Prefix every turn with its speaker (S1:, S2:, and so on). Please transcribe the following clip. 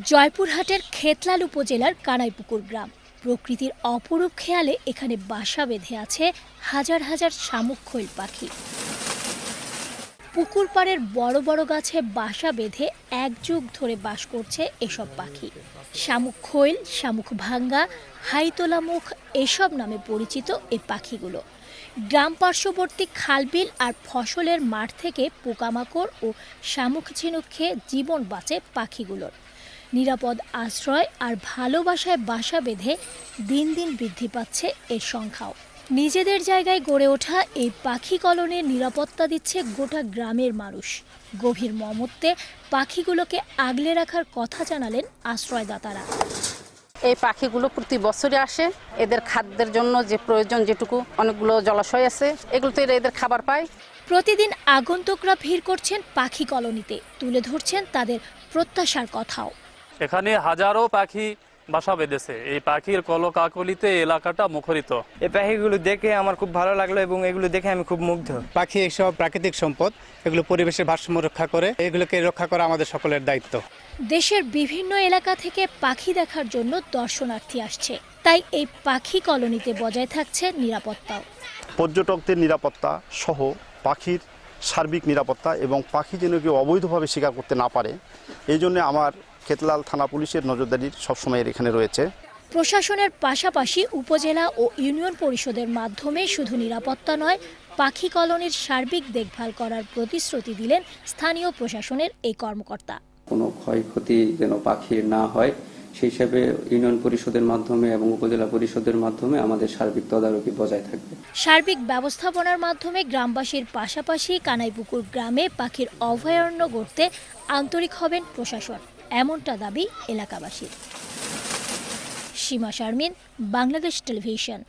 S1: জয়পুরহাটের খেতলাল উপজেলার কানাইপুকুর গ্রাম। প্রকৃতির অপরূপ খেয়ালে এখানে বাসা বেঁধে আছে হাজার হাজার শামুক খৈল পাখি। পুকুর পাড়ের বড় বড় গাছে বাসা বেঁধে এক যুগ ধরে বাস করছে এসব পাখি। শামুক খৈল, শামুক ভাঙ্গা, হাইতোলা মুখ এসব নামে পরিচিত এই পাখিগুলো। গ্রাম পার্শ্ববর্তী খালবিল আর ফসলের মাঠ থেকে পোকামাকড় ও শামুক ঝিনুক খেয়ে জীবন বাঁচে পাখিগুলোর। নিরাপদ আশ্রয় আর ভালোবাসায় বাসা বেঁধে দিন দিন বৃদ্ধি পাচ্ছে এর সংখ্যাও। নিজেদের জায়গায় গড়ে ওঠা এই পাখি কলোনির নিরাপত্তা দিচ্ছে গোটা গ্রামের মানুষ। গভীর মমত্বে পাখিগুলোকে আগলে রাখার কথা জানালেন আশ্রয়দাতারা।
S2: এই পাখিগুলো প্রতি বছরই আসে। এদের খাদ্যের জন্য যে প্রয়োজন যেটুকু, অনেকগুলো জলাশয় আছে, এগুলোতে এদের খাবার পায়।
S1: প্রতিদিন আগন্তুকরা ভিড় করছেন পাখি কলোনিতে, তুলে ধরছেন তাদের প্রত্যাশার কথাও।
S3: এখানে হাজারো পাখি বাসা বেঁধেছে। এই পাখির কলকাকলিতে এলাকাটা মুখরিত।
S4: এই পাখিগুলো দেখে আমার খুব ভালো লাগলো এবং এগুলো দেখে আমি খুব মুগ্ধ।
S5: পাখি এইসব প্রাকৃতিক সম্পদ, এগুলো পরিবেশের ভারসাম্য রক্ষা করে, এগুলোকে রক্ষা করা আমাদের সকলের দায়িত্ব।
S1: দেশের বিভিন্ন এলাকা থেকে পাখি দেখার জন্য দর্শনার্থী আসছে, তাই এই পাখি কলোনিতে বজায় থাকছে নিরাপত্তাও।
S6: পর্যটকদের নিরাপত্তা সহ পাখির সার্বিক নিরাপত্তা এবং পাখি যেন কেউ অবৈধভাবে শিকার করতে না পারে, এই জন্য আমার খেতলাল থানা পুলিশের নজরদারি সবসময় এখানে রয়েছে।
S1: প্রশাসনের পাশাপাশি উপজেলা ও ইউনিয়ন পরিষদের মাধ্যমে শুধু নিরাপত্তা নয়, পাখি কলোনির সার্বিক দেখভাল করার প্রতিশ্রুতি দিলেন স্থানীয় প্রশাসনের এই কর্মকর্তা।
S7: কোনো ক্ষয়ক্ষতি যেন পাখির না হয় সেই হিসাবে ইউনিয়ন পরিষদের মাধ্যমে এবং উপজেলা পরিষদের মাধ্যমে আমাদের সার্বিক তদারকি বজায় থাকবে।
S1: সার্বিক ব্যবস্থাপনার মাধ্যমে গ্রামবাসীর পাশাপাশি কানাইপুকুর গ্রামে পাখির অভয়ারণ্য গড়তে আন্তরিক হবেন প্রশাসন, এমনটা দাবি এলাকাবাসীর। সীমা শারমিন, বাংলাদেশ টেলিভিশন।